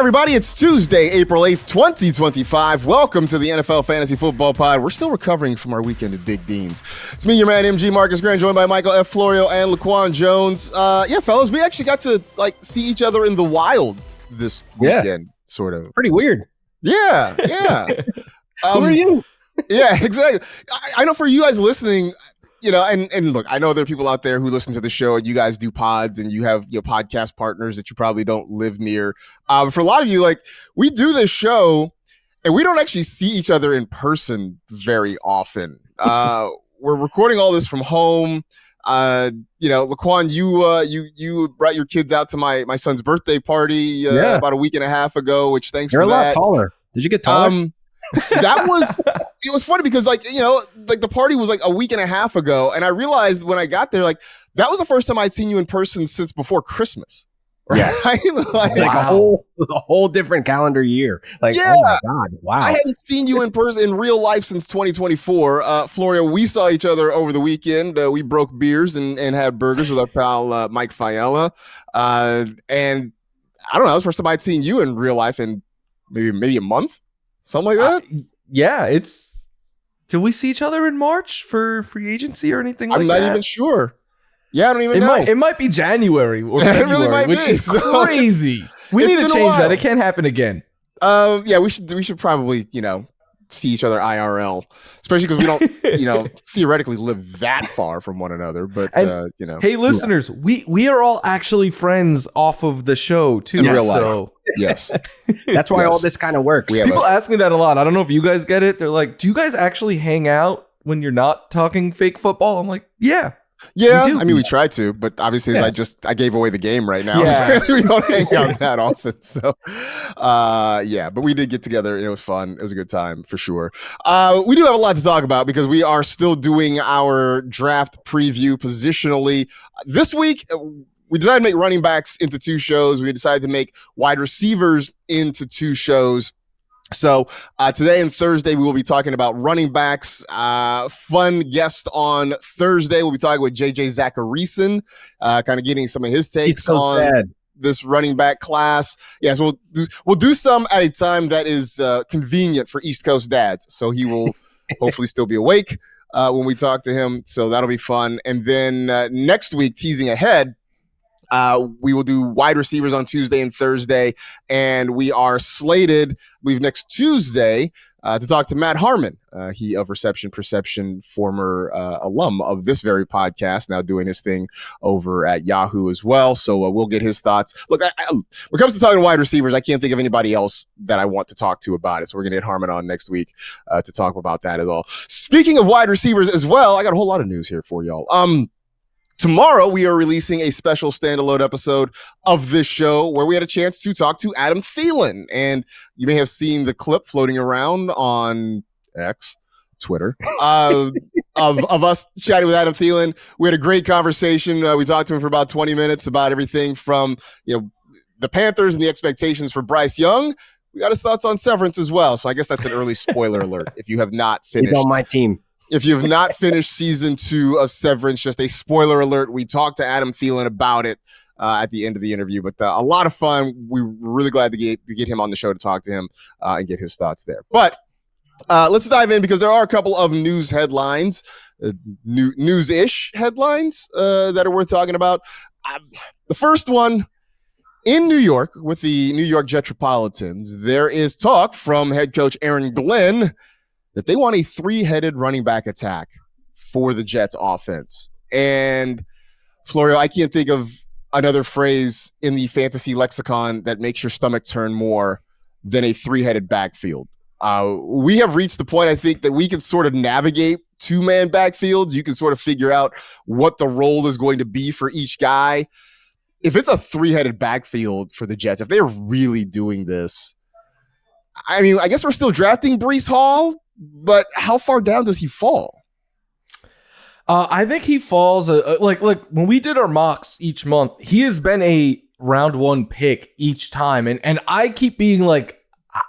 everybody, it's Tuesday, April 8th, 2025. Welcome to the NFL Fantasy Football Pod. We're still recovering from our weekend at Big Dean's. It's me, your man, MG Marcus Grant, joined by Michael F. Florio and Laquan Jones. Yeah, fellas, we actually got to see each other in the wild this weekend, sort of. Pretty weird. Yeah. Who are you? Yeah, exactly. I know for you guys listening, and look, I know there are people out there who listen to the show and you guys do pods and you have your podcast partners that you probably don't live near. For a lot of you, we do this show and we don't actually see each other in person very often. We're recording all this from home. Laquan, you brought your kids out to my son's birthday party about a week and a half ago, which thanks for that. You're a lot taller. Did you get taller? It was funny because the party was a week and a half ago. And I realized when I got there, that was the first time I'd seen you in person since before Christmas. Right? Yes. A whole different calendar year. Oh my God. Wow. I hadn't seen you in person in real life since 2024. Florio, we saw each other over the weekend. We broke beers and had burgers with our pal, Mike Fiella. And I don't know, it was the first time I'd seen you in real life in maybe a month. Something like that? Did we see each other in March for free agency or anything like that? I'm not even sure. Yeah, I don't even know. It might be January or February, it really might which is crazy. We need to change that. It can't happen again. We should probably, see each other IRL, especially because we don't, theoretically live that far from one another. But, Hey, listeners, we are all actually friends off of the show, too. In real life. Yes. That's why all this kind of works. People ask me that a lot. I don't know if you guys get it. They're like, do you guys actually hang out when you're not talking fake football? I'm like, yeah. Yeah, I mean, we try to, but obviously, I gave away the game right now. Yeah. We don't hang out that often. So, but we did get together and it was fun. It was a good time for sure. We do have a lot to talk about because we are still doing our draft preview positionally. This week, we decided to make running backs into 2 shows. We decided to make wide receivers into 2 shows. So today and Thursday, we will be talking about running backs. Fun guest on Thursday. We'll be talking with JJ Zacharyson, kind of getting some of his takes on this running back class. Yes, we'll do some at a time that is convenient for East Coast dads. So he will hopefully still be awake when we talk to him. So that'll be fun. And then next week, teasing ahead, we will do wide receivers on Tuesday and Thursday, and we are slated, I believe, next Tuesday to talk to Matt Harmon. He of Reception Perception, former alum of this very podcast, now doing his thing over at Yahoo as well. So we'll get his thoughts. Look, when it comes to talking wide receivers, I can't think of anybody else that I want to talk to about it. So we're going to get Harmon on next week to talk about that as well. Speaking of wide receivers as well, I got a whole lot of news here for y'all. Tomorrow, we are releasing a special standalone episode of this show where we had a chance to talk to Adam Thielen. And you may have seen the clip floating around on X, Twitter, of us chatting with Adam Thielen. We had a great conversation. We talked to him for about 20 minutes about everything from the Panthers and the expectations for Bryce Young. We got his thoughts on Severance as well. So I guess that's an early spoiler alert if you have not finished. He's on my team. If you have not finished season 2 of Severance, just a spoiler alert. We talked to Adam Thielen about it at the end of the interview, but a lot of fun. We were really glad to get him on the show to talk to him and get his thoughts there. But let's dive in because there are a couple of news headlines, news-ish headlines that are worth talking about. The first one, in New York with the New York Jetropolitans, there is talk from head coach Aaron Glenn that they want a 3-headed running back attack for the Jets offense. And Florio, I can't think of another phrase in the fantasy lexicon that makes your stomach turn more than a 3-headed backfield. We have reached the point, I think, that we can sort of navigate 2-man backfields. You can sort of figure out what the role is going to be for each guy. If it's a 3-headed backfield for the Jets, if they're really doing this, I mean, I guess we're still drafting Breece Hall, but how far down does he fall? I think he falls like when we did our mocks each month, he has been a round 1 pick each time. And I keep being like,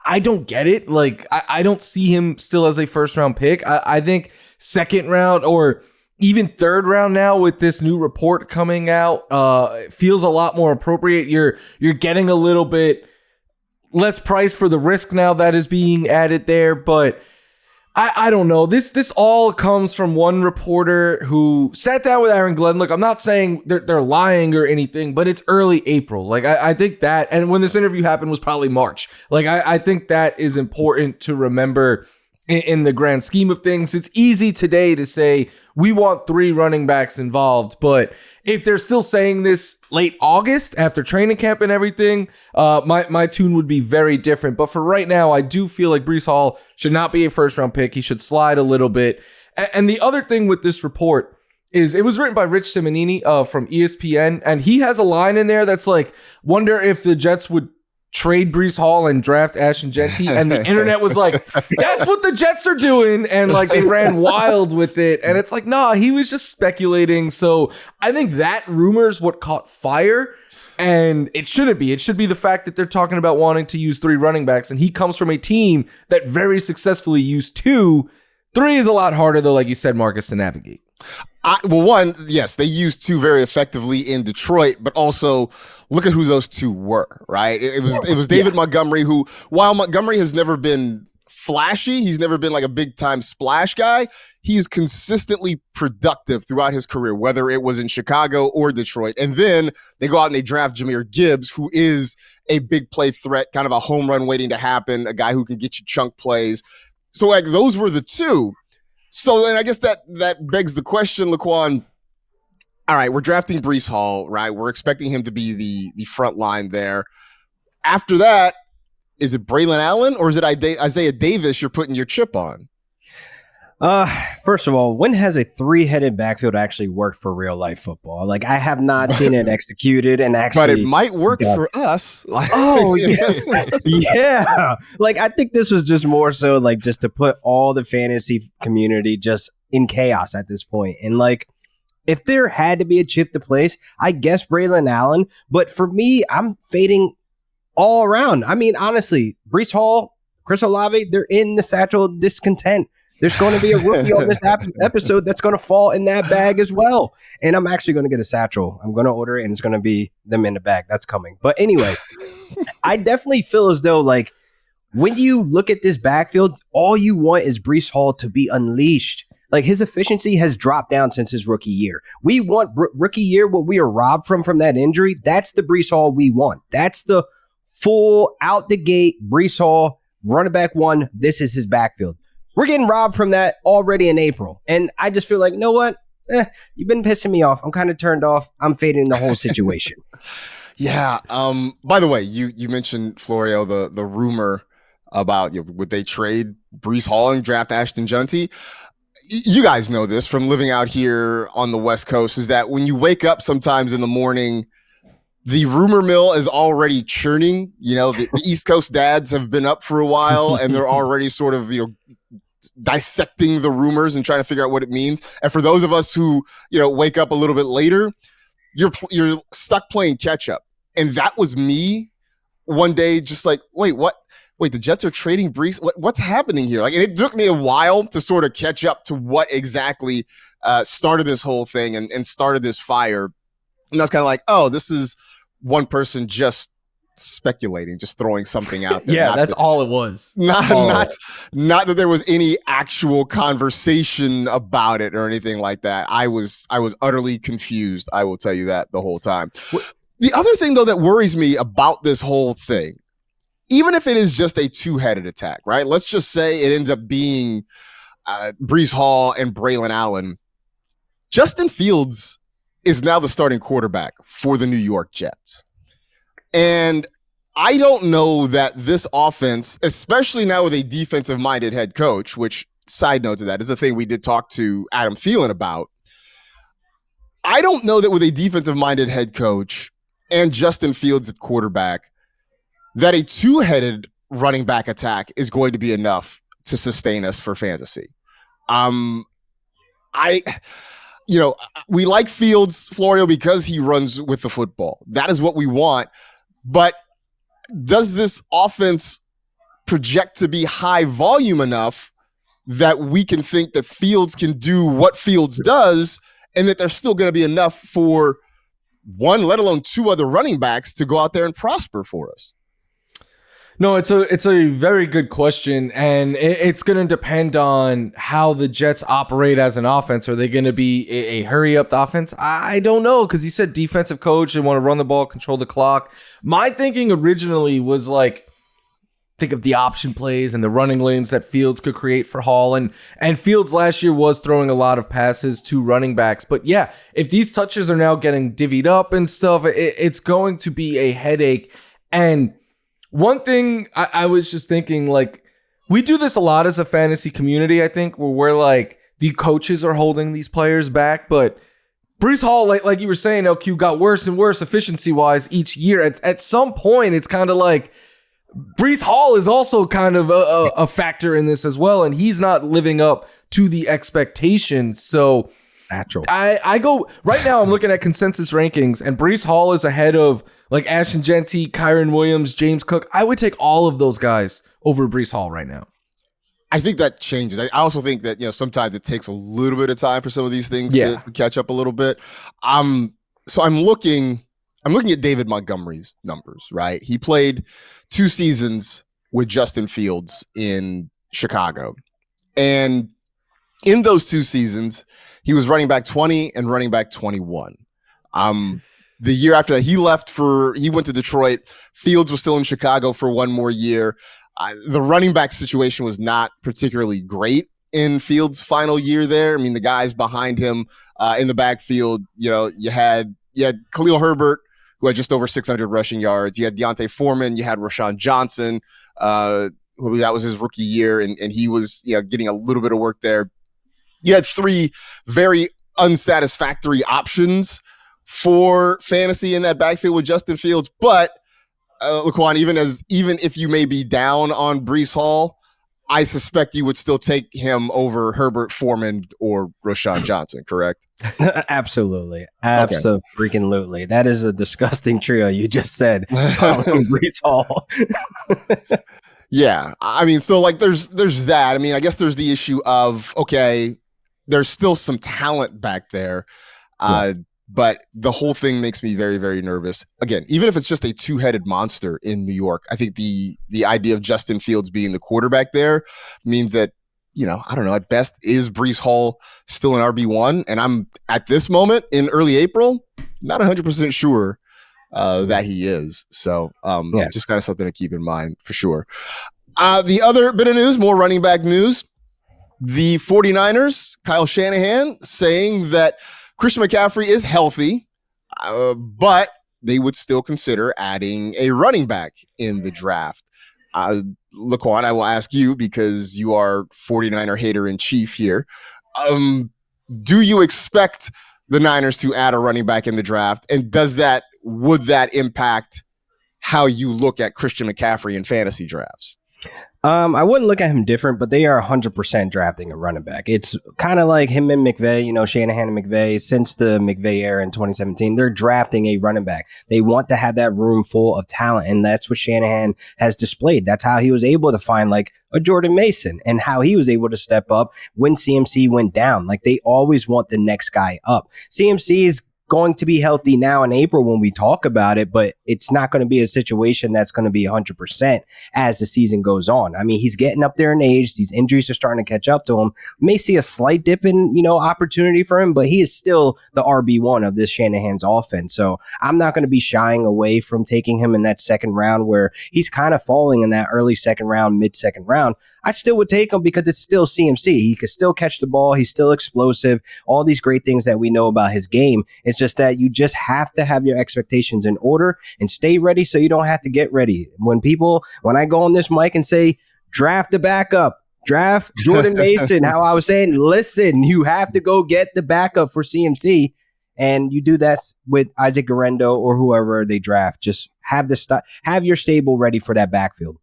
I don't get it. Like, I don't see him still as a first round pick. I think second round or even third round now with this new report coming out feels a lot more appropriate. You're getting a little bit less price for the risk now that is being added there, but I don't know. This all comes from one reporter who sat down with Aaron Glenn. Look, I'm not saying they're lying or anything, but it's early April. Like I think that, and when this interview happened was probably March. Like I think that is important to remember in the grand scheme of things. It's easy today to say we want 3 running backs involved, but if they're still saying this late August after training camp and everything, my tune would be very different. But for right now, I do feel like Breece Hall should not be a first-round pick. He should slide a little bit. And the other thing with this report is it was written by Rich Simonini from ESPN, and he has a line in there that's like, wonder if the Jets would trade Breece Hall and draft Ashton Genty, and the internet was like, that's what the Jets are doing, and like they ran wild with it, and it's like, nah, he was just speculating. So I think that rumor is what caught fire, and it shouldn't be. It should be the fact that they're talking about wanting to use 3 running backs, and he comes from a team that very successfully used 2. 3 is a lot harder, though, like you said, Marcus, to navigate. Well, one, yes, they used 2 very effectively in Detroit, but also look at who those 2 were, right? It was David Montgomery, who, while Montgomery has never been flashy, he's never been like a big time splash guy. He's consistently productive throughout his career, whether it was in Chicago or Detroit. And then they go out and they draft Jahmyr Gibbs, who is a big play threat, kind of a home run waiting to happen, a guy who can get you chunk plays. So like those were the 2. So then I guess that begs the question, Laquan. All right, we're drafting Breece Hall, right? We're expecting him to be the front line there. After that, is it Braylon Allen or is it Isaiah Davis you're putting your chip on? First of all, when has a 3-headed backfield actually worked for real life football? Like I have not seen it executed and actually. But it might work for us. Oh yeah, yeah. Like I think this was just more so like just to put all the fantasy community just in chaos at this point. And like, if there had to be a chip to place, I guess Braylon Allen. But for me, I'm fading all around. I mean, honestly, Breece Hall, Chris Olave, they're in the satchel discontent. There's going to be a rookie on this episode that's going to fall in that bag as well. And I'm actually going to get a satchel. I'm going to order it, and it's going to be them in the bag. That's coming. But anyway, I definitely feel as though, like, when you look at this backfield, all you want is Breece Hall to be unleashed. Like, his efficiency has dropped down since his rookie year. We want rookie year, what we are robbed from that injury. That's the Breece Hall we want. That's the full out the gate Breece Hall, running back 1. This is his backfield. We're getting robbed from that already in April. And I just feel like, you know what? You've been pissing me off. I'm kind of turned off. I'm fading the whole situation. Yeah. By the way, you mentioned, Florio, the rumor about would they trade Breece Hall and draft Ashton Genty? You guys know this from living out here on the West Coast, is that when you wake up sometimes in the morning, the rumor mill is already churning. You know, the East Coast dads have been up for a while and they're already sort of, dissecting the rumors and trying to figure out what it means. And for those of us who, wake up a little bit later, you're stuck playing catch up. And that was me one day, just like, wait, what? Wait, the Jets are trading Breece? What's happening here? Like, and it took me a while to sort of catch up to what exactly started this whole thing and started this fire. And that's kind of like, oh, this is one person just speculating, just throwing something out there. Yeah, that's all it was. Not that there was any actual conversation about it or anything like that. I was utterly confused. I will tell you that the whole time. The other thing, though, that worries me about this whole thing, even if it is just a 2-headed attack, right? Let's just say it ends up being Breece Hall and Braylon Allen. Justin Fields is now the starting quarterback for the New York Jets. And I don't know that this offense, especially now with a defensive-minded head coach, which, side note to that, is a thing we did talk to Adam Thielen about. I don't know that with a defensive-minded head coach and Justin Fields at quarterback, that a 2-headed running back attack is going to be enough to sustain us for fantasy. We like Fields, Florio, because he runs with the football. That is what we want. But does this offense project to be high volume enough that we can think that Fields can do what Fields does and that there's still going to be enough for 1, let alone 2 other running backs to go out there and prosper for us? No, it's a very good question, and it's going to depend on how the Jets operate as an offense. Are they going to be a hurry up offense? I don't know, because you said defensive coach, they want to run the ball, control the clock. My thinking originally was like, think of the option plays and the running lanes that Fields could create for Hall, and Fields last year was throwing a lot of passes to running backs. But yeah, if these touches are now getting divvied up and stuff, it's going to be a headache. And one thing I was just thinking, like, we do this a lot as a fantasy community, I think, where we're like, the coaches are holding these players back. But Brees Hall, like you were saying, LQ, got worse and worse efficiency-wise each year. At some point, it's kind of like Brees Hall is also kind of a factor in this as well, and he's not living up to the expectations. So Satchel. I go right now. I'm looking at consensus rankings, and Brees Hall is ahead of like Ashton Genty, Kyron Williams, James Cook. I would take all of those guys over Brees Hall right now. I think that changes. I also think that, sometimes it takes a little bit of time for some of these things to catch up a little bit. So I'm looking at David Montgomery's numbers, right? He played 2 seasons with Justin Fields in Chicago. And in those 2 seasons, he was running back 20 and running back 21. The year after that, he went to Detroit. Fields was still in Chicago for one more year. The running back situation was not particularly great in Fields' final year there. I mean, the guys behind him in the backfield, you had Khalil Herbert, who had just over 600 rushing yards. You had Deontay Foreman. You had Rashawn Johnson, who that was his rookie year, and he was getting a little bit of work there. You had 3 very unsatisfactory options for fantasy in that backfield with Justin Fields. But Laquan, even if you may be down on Brees Hall, I suspect you would still take him over Herbert, Foreman, or Rashawn Johnson, correct? Absolutely. Absolutely. That is a disgusting trio you just said. Brees Hall. Yeah. I mean, so like there's that. I mean, I guess there's the issue of, okay, there's still some talent back there. But the whole thing makes me very, very nervous. Again, even if it's just a 2-headed monster in New York, I think the idea of Justin Fields being the quarterback there means that, I don't know, at best, is Brees Hall still an RB1? And I'm, at this moment in early April, not 100% sure that he is. So just kind of something to keep in mind for sure. The other bit of news, more running back news, the 49ers, Kyle Shanahan, saying that Christian McCaffrey is healthy, but they would still consider adding a running back in the draft. Laquan, I will ask you, because you are 49er hater in chief here. Do you expect the Niners to add a running back in the draft? And would that impact how you look at Christian McCaffrey in fantasy drafts? I wouldn't look at him different, but they are 100% drafting a running back. It's kind of like him and McVay, Shanahan and McVay. Since the McVay era in 2017, they're drafting a running back. They want to have that room full of talent, and that's what Shanahan has displayed. That's how he was able to find like a Jordan Mason, and how he was able to step up when CMC went down. Like, they always want the next guy up. CMC is going to be healthy now in April when we talk about it, but it's not going to be a situation that's going to be 100% as the season goes on. I mean, he's getting up there in age. These injuries are starting to catch up to him. May see a slight dip in, opportunity for him, but he is still the RB1 of this Shanahan's offense. So I'm not going to be shying away from taking him in that second round, where he's kind of falling in that early second round, mid second round. I still would take him because it's still CMC. He could still catch the ball. He's still explosive. All these great things that we know about his game. It's just that you just have to have your expectations in order and stay ready so you don't have to get ready. When I go on this mic and say, draft the backup, draft Jordan Mason, how I was saying, listen, you have to go get the backup for CMC. And you do that with Isaac Guerrero or whoever they draft. Just have your stable ready for that backfield.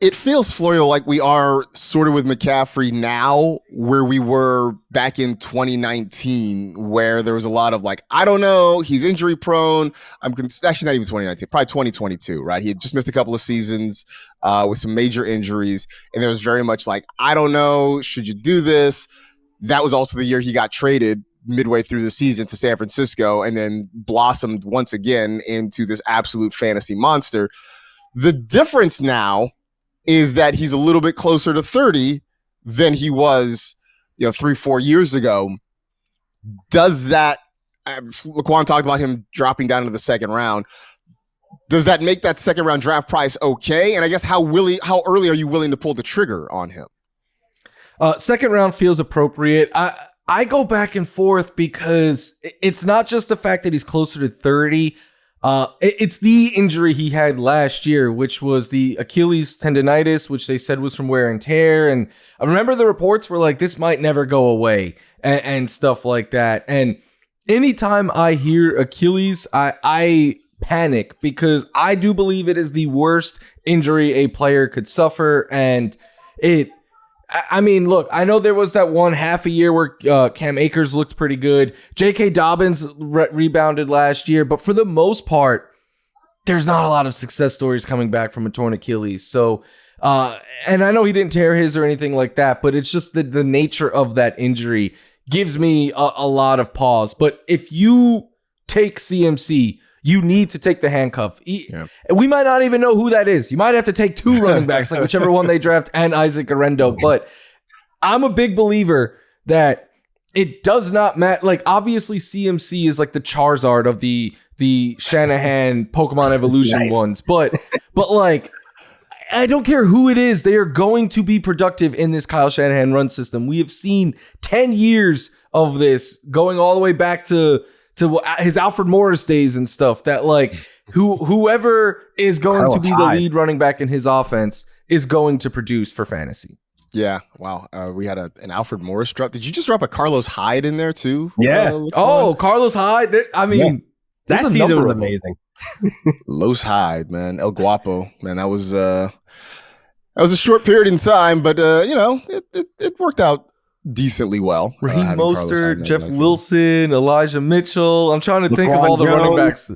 It feels, Florio, like we are sort of with McCaffrey now where we were back in 2019, where there was a lot of like, I don't know, he's injury prone. Actually not even 2019, probably 2022, right? He had just missed a couple of seasons with some major injuries. And there was very much like, I don't know, should you do this? That was also the year he got traded midway through the season to San Francisco and then blossomed once again into this absolute fantasy monster. The difference now is that he's a little bit closer to 30 than he was, 3-4 years ago. Does that, Laquan talked about him dropping down into the second round. Does that make that second round draft price okay? And I guess how early are you willing to pull the trigger on him? Second round feels appropriate. I go back and forth because it's not just the fact that he's closer to 30. It's the injury he had last year, which was the Achilles tendonitis, which they said was from wear and tear. And I remember the reports were like, this might never go away and stuff like that. And anytime I hear Achilles, I panic because I do believe it is the worst injury a player could suffer. And look, I know there was that one half a year where Cam Akers looked pretty good. J.K. Dobbins rebounded last year, but for the most part, there's not a lot of success stories coming back from a torn Achilles. So, and I know he didn't tear his or anything like that, but it's just the nature of that injury gives me a lot of pause. But if you take CMC, you need to take the handcuff. We might not even know who that is. You might have to take two running backs, like whichever one they draft, and Isaac Arendo. But I'm a big believer that it does not matter. Like, obviously, CMC is like the Charizard of the Shanahan Pokemon Evolution ones. But like, I don't care who it is. They are going to be productive in this Kyle Shanahan run system. We have seen 10 years of this going all the way back to his Alfred Morris days and stuff, that like whoever is going to be the lead running back in his offense is going to produce for fantasy. Yeah. Wow. We had an Alfred Morris drop. Did you just drop a Carlos Hyde in there too? Yeah. Carlos Hyde. That season was amazing. Los Hyde, man. El Guapo, man. That was a short period in time, but it worked out decently well. Raheem Mostert, Jeff Wilson, Elijah Mitchell. I'm trying to think of all the running backs.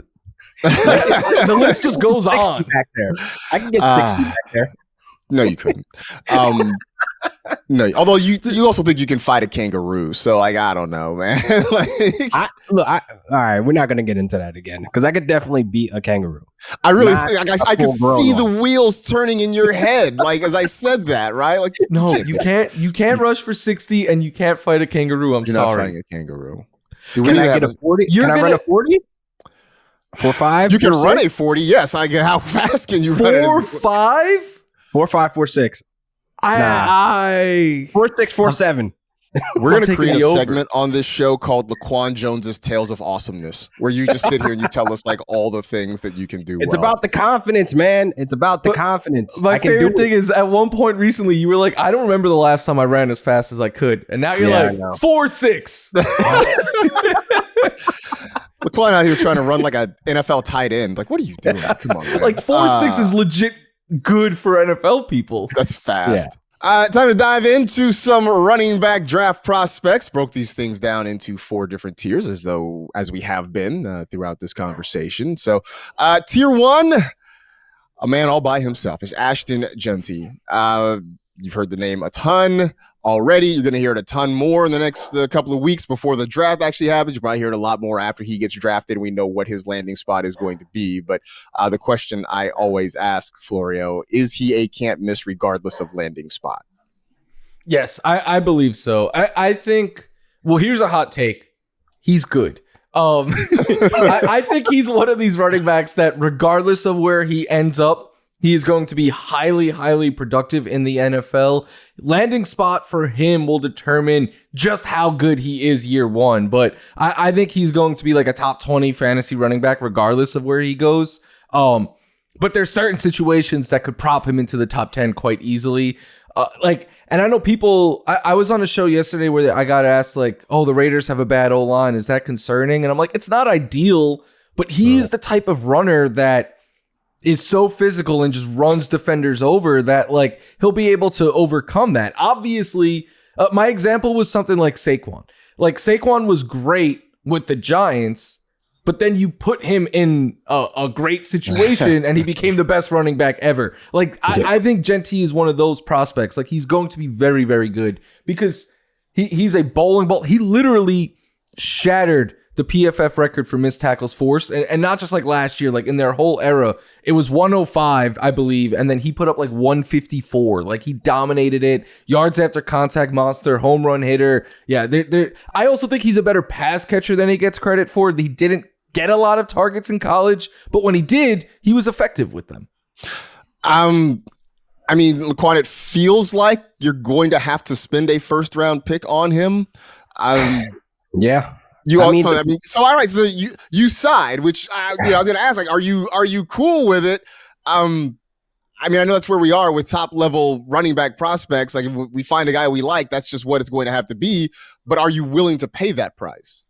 The list just goes on. Back there. I can get 60 back there. No, you couldn't. No, although you also think you can fight a kangaroo. So like, I don't know, man. All right, we're not going to get into that again because I could definitely beat a kangaroo. I really think I can see the wheels turning in your head, like as I said that, right? Like, no, you can't. You can't rush for 60, and you can't fight a kangaroo. You're not fighting a kangaroo. Can I get a 40? Can I run a 40? 4.5? You can run a 40. Yes, I get. How fast can you run it? 4.5? 4.5, 4.6. 4.6, 4.7. We're going to create a segment on this show called Laquan Jones's Tales of Awesomeness, where you just sit here and you tell us like all the things that you can do. It's about the confidence, man. It's about the confidence. My favorite thing is at one point recently, you were like, I don't remember the last time I ran as fast as I could. And now you're like, 4.6. Laquan out here trying to run like an NFL tight end. Like, what are you doing? Come on, man. Like 4.6 is legit good for NFL people. That's fast. Yeah. Time to dive into some running back draft prospects. Broke these things down into 4 different tiers, as we have been throughout this conversation. So, tier 1, a man all by himself, is Ashton Genty. You've heard the name a ton already. You're going to hear it a ton more in the next couple of weeks before the draft actually happens. You'll probably hear it a lot more after he gets drafted and we know what his landing spot is going to be. But the question I always ask, Florio, is he a can't miss regardless of landing spot? Yes, I believe so. I think, well, here's a hot take. He's good. I think he's one of these running backs that regardless of where he ends up, he is going to be highly, highly productive in the NFL. Landing spot for him will determine just how good he is year one. But I think he's going to be like a top 20 fantasy running back regardless of where he goes. But there's certain situations that could prop him into the top 10 quite easily. And I know people, I was on a show yesterday where I got asked like, oh, the Raiders have a bad O-line. Is that concerning? And I'm like, it's not ideal, but he is the type of runner that is so physical and just runs defenders over that like he'll be able to overcome that. Obviously, my example was something like Saquon. Like Saquon was great with the Giants, but then you put him in a great situation and he became the best running back ever. Like I think Genty is one of those prospects. Like he's going to be very, very good because he's a bowling ball. He literally shattered the PFF record for missed tackles forced, and not just like last year, like in their whole era, it was 105, I believe, and then he put up like 154. Like he dominated it. Yards after contact monster, home run hitter. Yeah, I also think he's a better pass catcher than he gets credit for. He didn't get a lot of targets in college, but when he did, he was effective with them. I mean, Laquan, it feels like you're going to have to spend a first round pick on him. Yeah. So all right, so you side, which I was going to ask, like, are you cool with it? I mean, I know that's where we are with top level running back prospects. Like, if we find a guy we like, that's just what it's going to have to be. But are you willing to pay that price?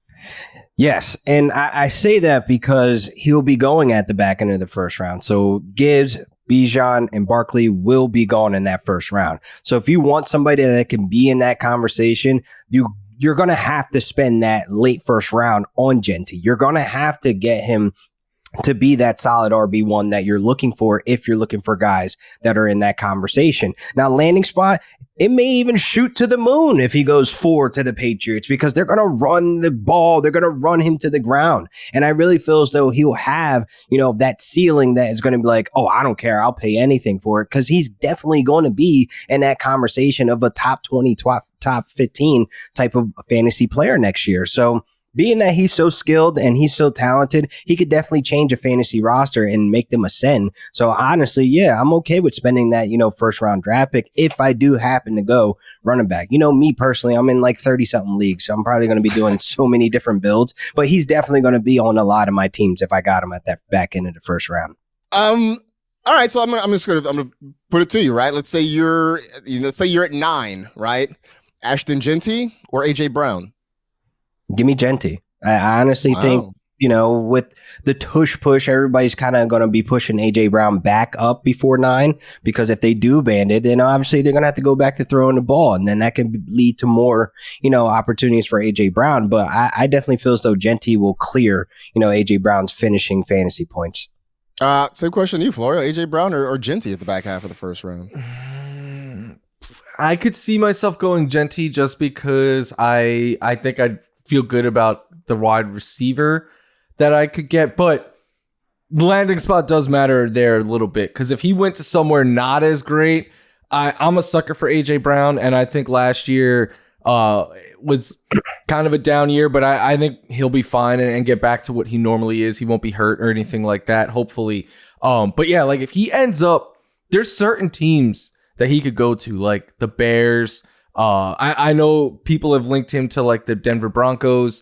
Yes, and I say that because he'll be going at the back end of the first round. So Gibbs, Bijan, and Barkley will be gone in that first round. So if you want somebody that can be in that conversation, you're going to have to spend that late first round on Genty. You're going to have to get him to be that solid RB1 that you're looking for if you're looking for guys that are in that conversation. Now, landing spot, it may even shoot to the moon if he goes 4 to the Patriots because they're going to run the ball. They're going to run him to the ground. And I really feel as though he'll have, that ceiling that is going to be like, oh, I don't care. I'll pay anything for it because he's definitely going to be in that conversation of a top 20, top 15 type of fantasy player next year. So being that he's so skilled and he's so talented, he could definitely change a fantasy roster and make them ascend. So honestly, yeah, I'm okay with spending that, first round draft pick if I do happen to go running back. Me personally, I'm in like 30 something leagues, so I'm probably going to be doing so many different builds, but he's definitely going to be on a lot of my teams if I got him at that back end of the first round. All right, so I'm gonna put it to you, right? Let's say you're at 9, right? Ashton Genty or AJ Brown? Give me Genty. I honestly think, with the tush push, everybody's kind of going to be pushing AJ Brown back up before 9 because if they do ban it, then obviously they're going to have to go back to throwing the ball, and then that can lead to more, opportunities for AJ Brown. But I definitely feel as though Genty will clear, AJ Brown's finishing fantasy points. Same question to you, Florio. AJ Brown or Genty at the back half of the first round? I could see myself going Genty just because I think I'd feel good about the wide receiver that I could get, but the landing spot does matter there a little bit because if he went to somewhere not as great, I'm a sucker for AJ Brown, and I think last year was kind of a down year, but I think he'll be fine and get back to what he normally is. He won't be hurt or anything like that, hopefully. But yeah, like if he ends up, there's certain teams that he could go to, like the Bears. I know people have linked him to like the Denver Broncos,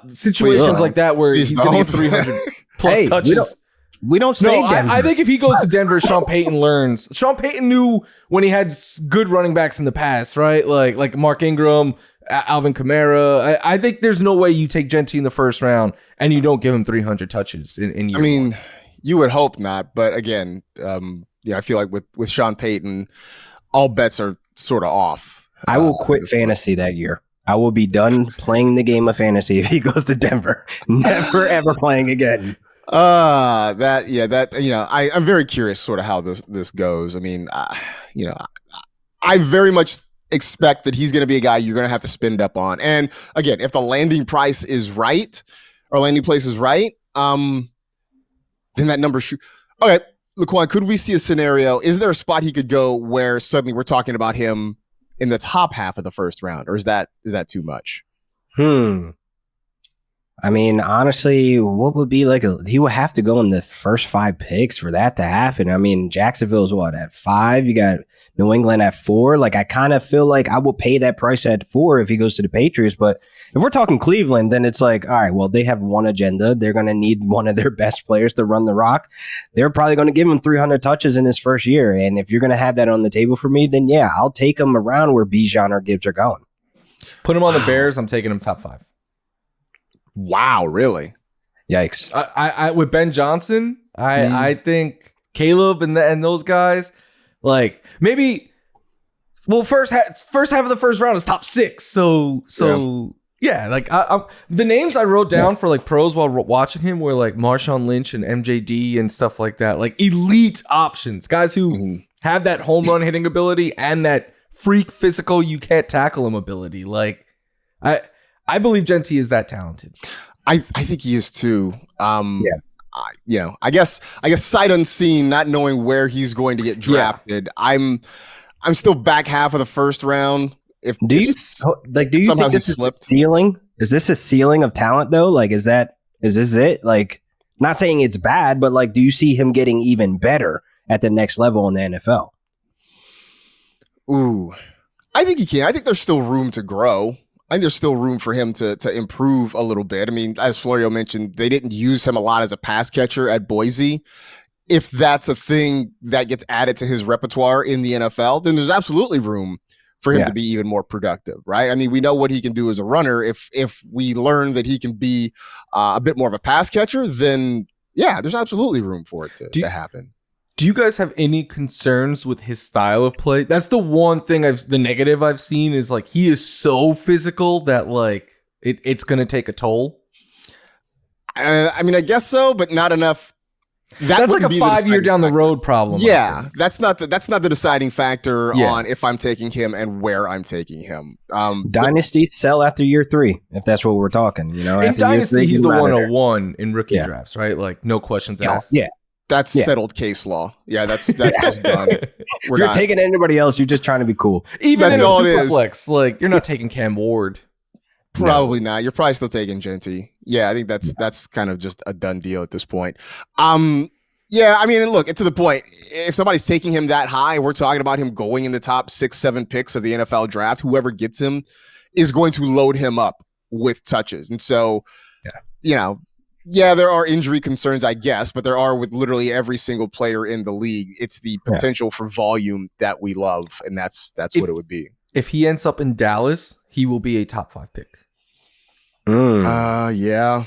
situations like that where he's going to get 300 plus touches. We don't say Denver. I think if he goes to Denver, Sean Payton learns. Sean Payton knew when he had good running backs in the past, right? Like Mark Ingram, Alvin Kamara. I think there's no way you take Genty in the first round and you don't give him 300 touches in year one. You would hope not, but again, I feel like with Sean Payton, all bets are sort of off. I will quit fantasy that year. I will be done playing the game of fantasy if he goes to Denver. Never ever playing again. I'm very curious sort of how this goes. I mean, I very much expect that he's going to be a guy you're going to have to spend up on. And again, if the landing price is right or landing place is right, then that number should. Okay, Laquan, could we see a scenario? Is there a spot he could go where suddenly we're talking about him in the top half of the first round, or is that too much? I mean, honestly, what would be he would have to go in the first 5 picks for that to happen. I mean, Jacksonville's at 5? You got New England at 4. Like, I kind of feel like I will pay that price at 4 if he goes to the Patriots. But if we're talking Cleveland, then it's like, all right, well, they have one agenda. They're going to need one of their best players to run the rock. They're probably going to give him 300 touches in his first year. And if you're going to have that on the table for me, then yeah, I'll take him around where Bijan or Gibbs are going. Put him on the Bears. I'm taking him top 5. Wow, really? Yikes! I with Ben Johnson, I think Caleb and those guys, like maybe. Well, first half of the first round is top 6, so yeah. Like the names I wrote down for like pros while watching him were like Marshawn Lynch and MJD and stuff like that, like elite options, guys who have that home run hitting ability and that freak physical you can't tackle him ability. Like I believe Genty is that talented. I think he is too. Yeah. I guess sight unseen, not knowing where he's going to get drafted. I'm still back half of the first round. Do you somehow think this he is a slipped. ceiling? Is this a ceiling of talent though? Like, is this it? Like, not saying it's bad, but like, do you see him getting even better at the next level in the NFL? Ooh, I think he can. I think there's still room to grow. I think there's still room for him to improve a little bit. I mean, as Florio mentioned, they didn't use him a lot as a pass catcher at Boise. If that's a thing that gets added to his repertoire in the NFL, then there's absolutely room for him to be even more productive, right? I mean, we know what he can do as a runner. If we learn that he can be a bit more of a pass catcher, then yeah, there's absolutely room for it to happen. Do you guys have any concerns with his style of play? That's the one thing the negative I've seen is like he is so physical that like it's going to take a toll. I mean, I guess so, but not enough. That's like a 5-year down the road problem. Yeah, that's not the deciding factor on if I'm taking him and where I'm taking him. Dynasties sell after year 3, if that's what we're talking. You know, in after Dynasty, year 3, he's the 101 in rookie drafts, right? Like no questions asked. Yeah. That's settled case law. Yeah, that's just done. If you're taking anybody else, you're just trying to be cool. Even that's in all a super flex, like you're not taking Cam Ward. Probably not. You're probably still taking Genty. Yeah, I think that's kind of just a done deal at this point. Yeah, I mean, look, to the point, if somebody's taking him that high, we're talking about him going in the top 6-7 picks of the NFL draft. Whoever gets him is going to load him up with touches. And so, there are injury concerns, I guess, but there are with literally every single player in the league. It's the potential for volume that we love, and that's what it would be. If he ends up in Dallas, he will be a top 5 pick. Yeah.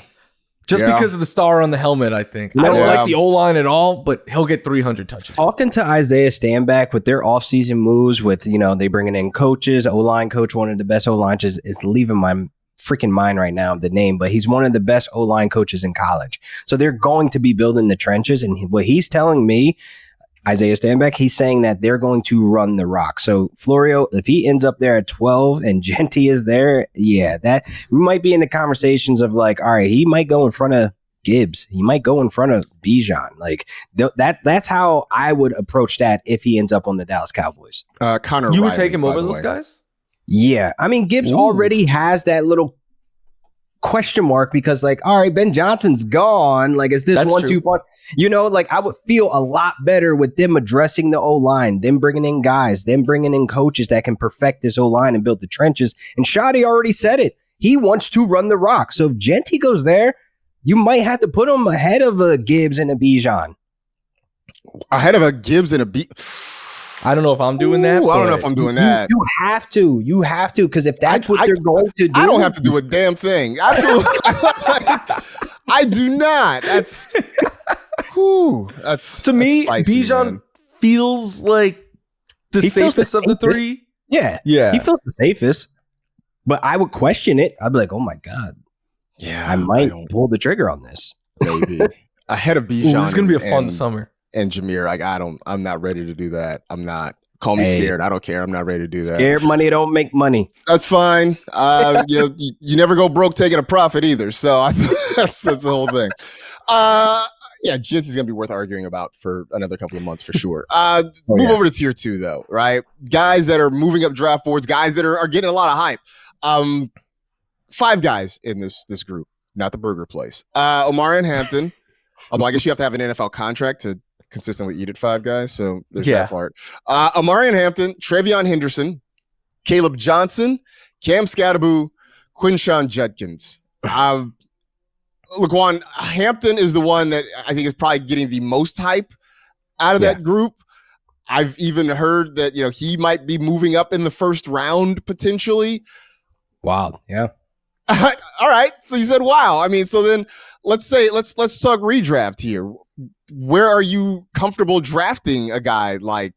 Just because of the star on the helmet, I think. I don't like the O-line at all, but he'll get 300 touches. Talking to Isaiah Stanback with their offseason moves with, they bringing in coaches, O-line coach, one of the best O-lines is leaving my freaking mind right now, the name, but he's one of the best O-line coaches in college. So they're going to be building the trenches. And what he's telling me, Isaiah Stanback, he's saying that they're going to run the rock. So Florio, if he ends up there at 12 and Genty is there, that we might be in the conversations of like, all right, he might go in front of Gibbs. He might go in front of Bijan. Like that's how I would approach that if he ends up on the Dallas Cowboys. Connor, you would take him over those guys? Yeah. I mean, Gibbs already has that little question mark because like, all right, Ben Johnson's gone. Like, is this 1-2 punch? Like I would feel a lot better with them addressing the O-line, them bringing in guys, them bringing in coaches that can perfect this O-line and build the trenches. And Shadi already said it. He wants to run the rock. So if Genty goes there, you might have to put him ahead of a Gibbs and a Bijan. Ahead of a Gibbs and a I don't know if I'm doing that. I don't know if I'm doing that. You have to, because if that's what they're going to do. I don't have to do a damn thing. Absolutely. I do not. That's to me, spicy, Bijan feels like the safest of the three. Yeah. He feels the safest. But I would question it. I'd be like, oh my God. Yeah. I might pull the trigger on this. Maybe. Ahead of Bijan. This is gonna be a fun summer. And Jameer, I'm not ready to do that. I'm not. Call me scared. I don't care. I'm not ready to do that. Scared money don't make money. That's fine. You never go broke taking a profit either. So that's the whole thing. Genty's gonna be worth arguing about for another couple of months for sure. Move over to tier 2 though, right? Guys that are moving up draft boards, guys that are getting a lot of hype. 5 guys in this group, not the burger place. Omarion Hampton. Although I guess you have to have an NFL contract to consistently eat at 5 guys, so there's that part. Omarion Hampton, Travion Henderson, Caleb Johnson, Cam Scatterbu, Quinshawn Judkins. Look, Juan, Hampton is the one that I think is probably getting the most hype out of that group. I've even heard that he might be moving up in the first round potentially. Wow, yeah. All right, so you said wow. I mean, so then let's talk redraft here. Where are you comfortable drafting a guy like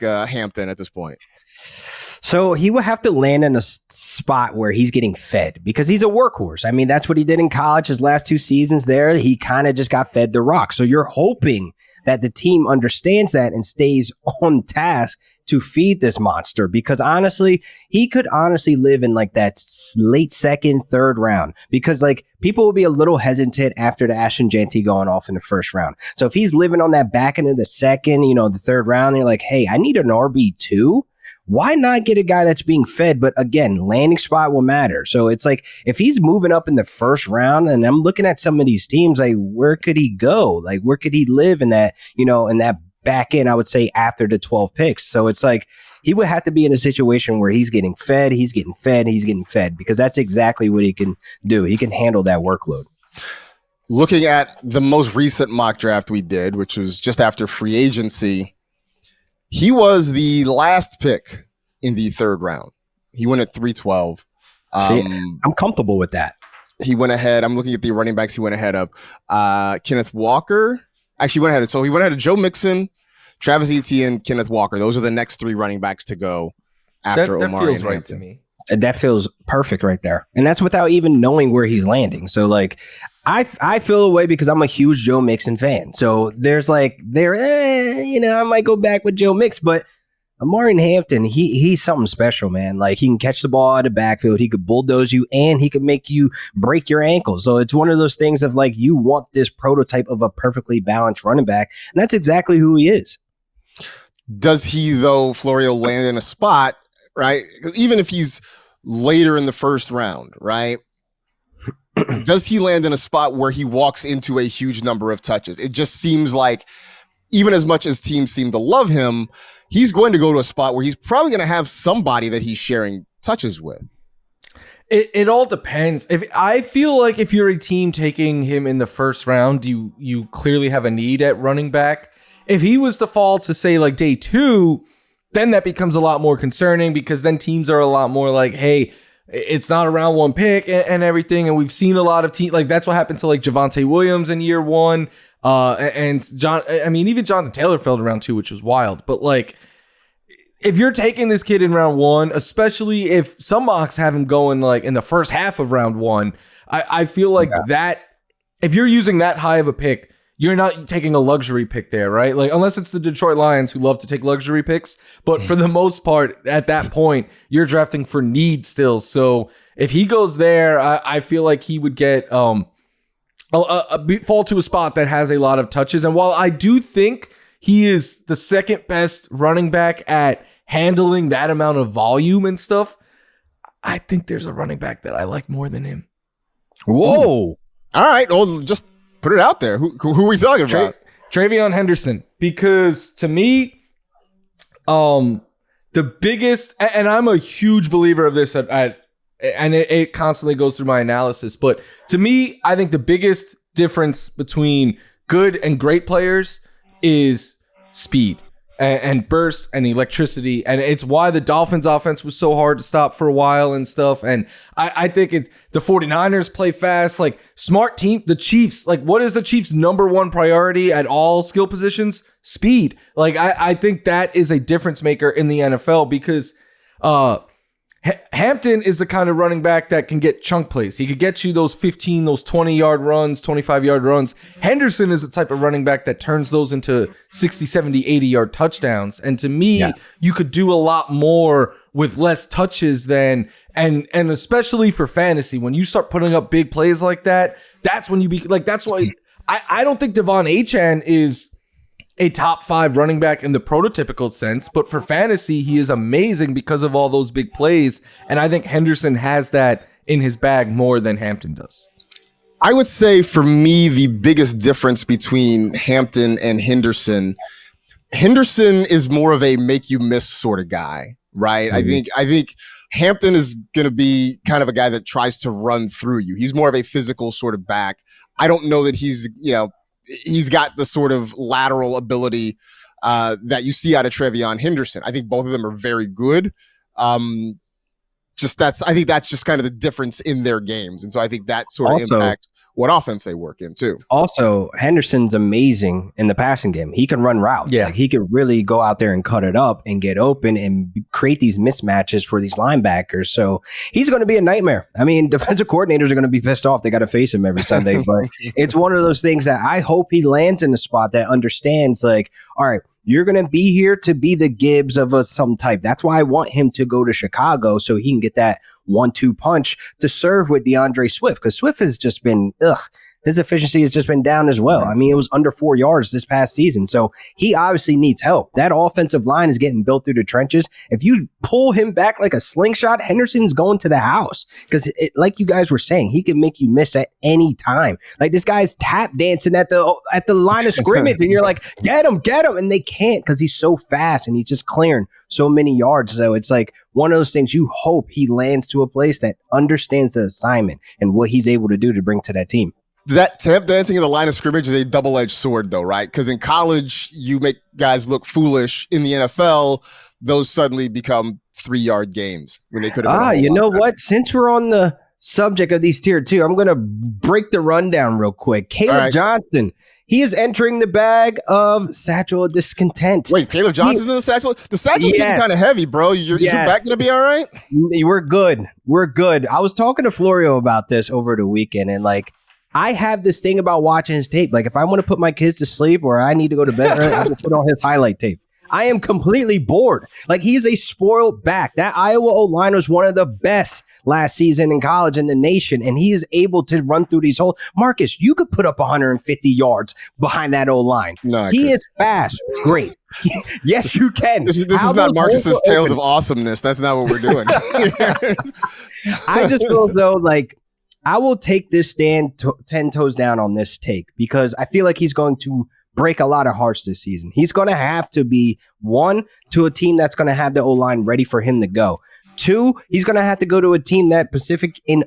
Hampton at this point? So he would have to land in a spot where he's getting fed because he's a workhorse. I mean, that's what he did in college. His last 2 seasons there, he kind of just got fed the rock. So you're hoping that the team understands that and stays on task to feed this monster, because honestly, he could honestly live in like that late second, third round, because like people will be a little hesitant after the Ashton Jeanty going off in the first round. So if he's living on that back end of the second, the third round, you're like, hey, I need an RB2. Why not get a guy that's being fed? But again, landing spot will matter. So it's like if he's moving up in the first round, and I'm looking at some of these teams, like where could he go? Like where could he live in that, in that back end, I would say after the 12 picks. So it's like he would have to be in a situation where he's getting fed, because that's exactly what he can do. He can handle that workload. Looking at the most recent mock draft we did, which was just after free agency, he was the last pick in the third round. He went at 312. I'm comfortable with that. He went ahead. I'm looking at the running backs he went ahead of. Kenneth Walker. Actually, went ahead. So he went ahead of Joe Mixon, Travis Etienne, Kenneth Walker. Those are the next three running backs to go after that Omari feels and right Hampton. to me. And that feels perfect right there. And that's without even knowing where he's landing. So like I feel away because I'm a huge Joe Mixon fan. So there's like I might go back with Joe Mix, but Omari Hampton, he's something special, man. Like he can catch the ball out of the backfield, he could bulldoze you, and he could make you break your ankles. So it's one of those things of like you want this prototype of a perfectly balanced running back, and that's exactly who he is. Does he though, Florio, land in a spot, right? Even if he's later in the first round, right? Does he land in a spot where he walks into a huge number of touches? It just seems like even as much as teams seem to love him, he's going to go to a spot where he's probably going to have somebody that he's sharing touches with. It all depends. I feel like if you're a team taking him in the first round, you clearly have a need at running back. If he was to fall to say like day 2, then that becomes a lot more concerning, because then teams are a lot more like, hey, it's not a round 1 pick and everything. And we've seen a lot of teams, like that's what happened to like Javonte Williams in year 1. And even Jonathan Taylor fell to round 2, which was wild. But like, if you're taking this kid in round 1, especially if some mocks have him going like in the first half of round 1, I feel like that if you're using that high of a pick, you're not taking a luxury pick there, right? Like, unless it's the Detroit Lions who love to take luxury picks. But for the most part, at that point, you're drafting for need still. So if he goes there, I feel like he would get fall to a spot that has a lot of touches. And while I do think he is the second best running back at handling that amount of volume and stuff, I think there's a running back that I like more than him. Whoa. All right. Well, just put it out there. Who are we talking about? Travion Henderson. Because to me, the biggest, and I'm a huge believer of this and it constantly goes through my analysis, but to me, I think the biggest difference between good and great players is speed and burst and electricity. And it's why the Dolphins offense was so hard to stop for a while and stuff. And I think it's the 49ers play fast, like smart team. The Chiefs, like what is the Chiefs' number 1 priority at all skill positions? Speed. Like I think that is a difference maker in the NFL, because Hampton is the kind of running back that can get chunk plays. He could get you those 15, those 20-yard runs, 25-yard runs. Henderson is the type of running back that turns those into 60, 70, 80-yard touchdowns. And to me, you could do a lot more with less touches than, and especially for fantasy, when you start putting up big plays like that, that's when you be like, that's why I don't think Devon Achane is a top 5 running back in the prototypical sense, but for fantasy, he is amazing because of all those big plays. And I think Henderson has that in his bag more than Hampton does. I would say for me, the biggest difference between Hampton and Henderson is more of a make you miss sort of guy, right? Mm-hmm. I think Hampton is going to be kind of a guy that tries to run through you. He's more of a physical sort of back. I don't know that he's got the sort of lateral ability that you see out of Travion Henderson. I think both of them are very good. I think that's just kind of the difference in their games. And so I think that sort of Also, impacts what offense they work in too. Also, Henderson's amazing in the passing game. He can run routes. Yeah. Like he could really go out there and cut it up and get open and create these mismatches for these linebackers. So he's going to be a nightmare. I mean, defensive coordinators are going to be pissed off. They got to face him every Sunday. But it's one of those things that I hope he lands in a spot that understands, like, all right, you're going to be here to be the Gibbs of some type. That's why I want him to go to Chicago so he can get that 1-2 punch to serve with DeAndre Swift, because Swift has just been, his efficiency has just been down as well. I mean, it was under 4 yards this past season. So he obviously needs help. That offensive line is getting built through the trenches. If you pull him back like a slingshot, Henderson's going to the house, because like you guys were saying, he can make you miss at any time. Like this guy's tap dancing at the line of scrimmage and you're like, get him. And they can't because he's so fast and he's just clearing so many yards. So it's like one of those things you hope he lands to a place that understands the assignment and what he's able to do to bring to that team. That tap dancing in the line of scrimmage is a double-edged sword, though, right? Because in college, you make guys look foolish. In the NFL, those suddenly become 3-yard gains when they could have. You know what? Since we're on the subject of these tier 2, I'm going to break the rundown real quick. Caleb Johnson, he is entering the bag of satchel of discontent. Wait, Caleb Johnson's in the satchel? The satchel's getting kind of heavy, bro. Is your back going to be all right? We're good. I was talking to Florio about this over the weekend, and like, I have this thing about watching his tape. Like if I want to put my kids to sleep or I need to go to bed, I will put on his highlight tape. I am completely bored. Like he's a spoiled back. That Iowa O-line was one of the best last season in college in the nation, and he is able to run through these holes. Marcus, you could put up 150 yards behind that O-line. No, he is fast. Great. Yes, you can. This is not Marcus's Tales of Awesomeness. That's not what we're doing. I just feel though like I will take this stand 10 toes down on this take because I feel like he's going to break a lot of hearts this season. He's going to have to be, one, to a team that's going to have the O-line ready for him to go. Two, he's going to have to go to a team that Pacific in